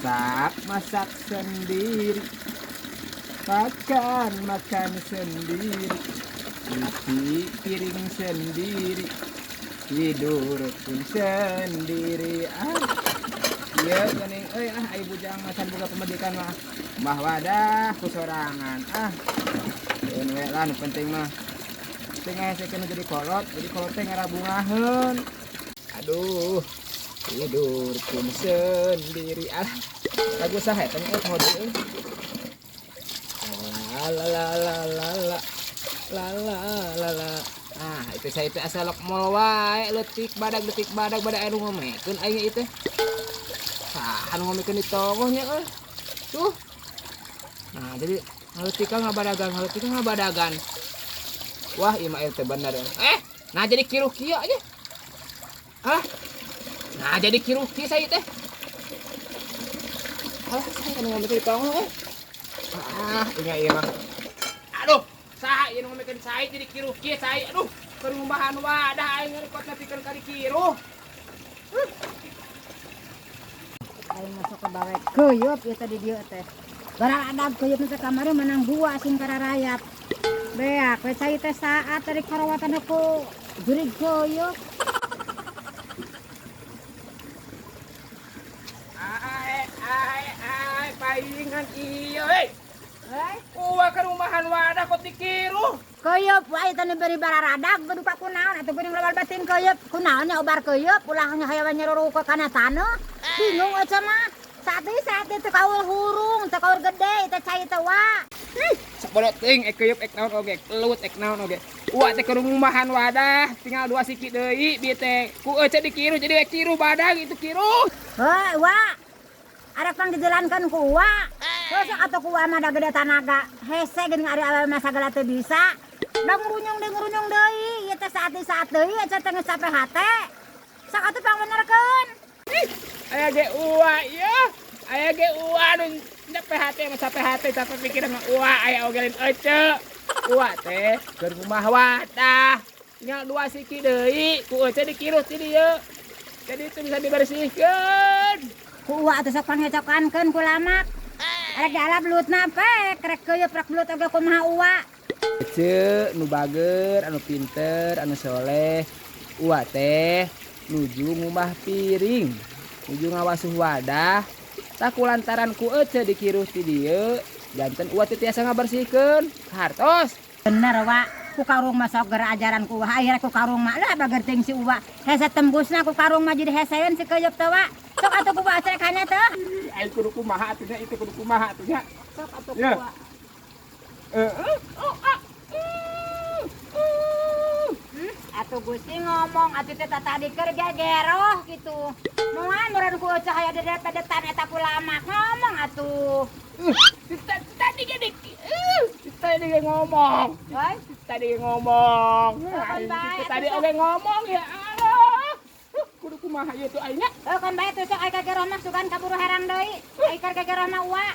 masak sendiri, makan sendiri, cuci piring sendiri, tidur pun sendiri. Iya gening ai bujang macan boga pemedikan mah mbah wadah kusorangan eun we lah nu penting mah penting aya sakeun jadi kolot teh ngarabungaheun. Aduh tidur pun sendiri lagu saha eta nya hode la la la la la la la la. Itu saya teh asal lok mall wae leutik badag bada anu ngomekeun aing ieu teh. Anu ngomekeun di tongohnya tuh. Nah, jadi ngaletik ngabadagan. Wah, ieu mah teh bener. Nah jadi kiruh kieu aja. Nah jadi kiruh kieu saya teh. Saya kan ngomekeun di tongoh ieu mah. Aduh, saha ieu ngomekeun saya jadi kiruh kieu saya. Aduh, keur ngumbahan wadah aing ngeureupot nepikeun ka di kiruh. Aing masuk ke bawah keyup ieu teh di dieu teh. Barang ada keyup teh kamari menang gua sing kararayap. Beak we cai teh saat dari karawatan aku jurig keyup. Paingan ieu Uwa ke rumahan wadah kok dikiruh. Keyup wae teh beri bararadag kudu ka kunaon atuh geuning lobal batin keyup. Kunaon nya obar keyup ulahnya hayawan nyeruru ke kana taneuh. Bingung aja mah. Saat itu kaul hurung, teh kaul gede, teh cai teh wa. Sabolot teuing keyup naon oge, leut naon oge. Uwa teh ke rumahan wadah tinggal 2 siki deui bieu teh ku ece dikiruh jadi we kiruh badag itu kiruh. Heuh, wa. Arek pang dijalankeun ku wa. Terus atuh ku wa mah da gede tanaga. Hese geuning ari awewe mah sagala teu bisa. Da ngurunyung deui, ieu teh saat deui aja teh geus capek hate. Sok atuh pang benerkeun. Aya ge uwa ieu. Aya ge uwa nu capek hate mah capek hate capek pikiran mah uwa aya oge lain ece. Uwa teh keur rumah wadah. Tinggal 2 siki deui ku ece dikiruh ti dieu. Jadi itu bisa dibersihkeun. Ku uwa atuh sok pangecokankeun ku lamak. Arek dialap beulutna pek, rek keyeup rek belut oge kumaha uwa. Ceu nu bager, anu pinter, anu soleh. Uwa teh nuju ngubah piring, nuju ngawasuh wadah. Tak kulantaran ku ece dikiruh ti dieu, janten uwa teh tiasa ngabersihkeun. Hartos. Bener wa, ku karung mah sok gara ajaran ku uwa, akhirnya ku karung mah lah bager teuing si uwa. Hese tembusna ku karung mah jadi heseun si keyeup teh wa. Sok atuh ku bawa cek hanya teh. Aing kudu kumaha atuh nya, itu kudu kumaha atuh nya. Sok atuh ku uwa. Atuh Gusti ngomong atuh teh tadi kerja geroh gitu. Moal meureun ku ecah aya dedet-dedetan eta ku lamak ngomong atuh. Tadi ge tadi ge ngomong. Woi, Tadi ngomong. Tadi oge ngomong ya Allah. Kudu kumaha ieu tuh aing nya. kan bae teh sok aya ka geroh mah sugan kaburu herang deui. Aya ka geroh mah uwa.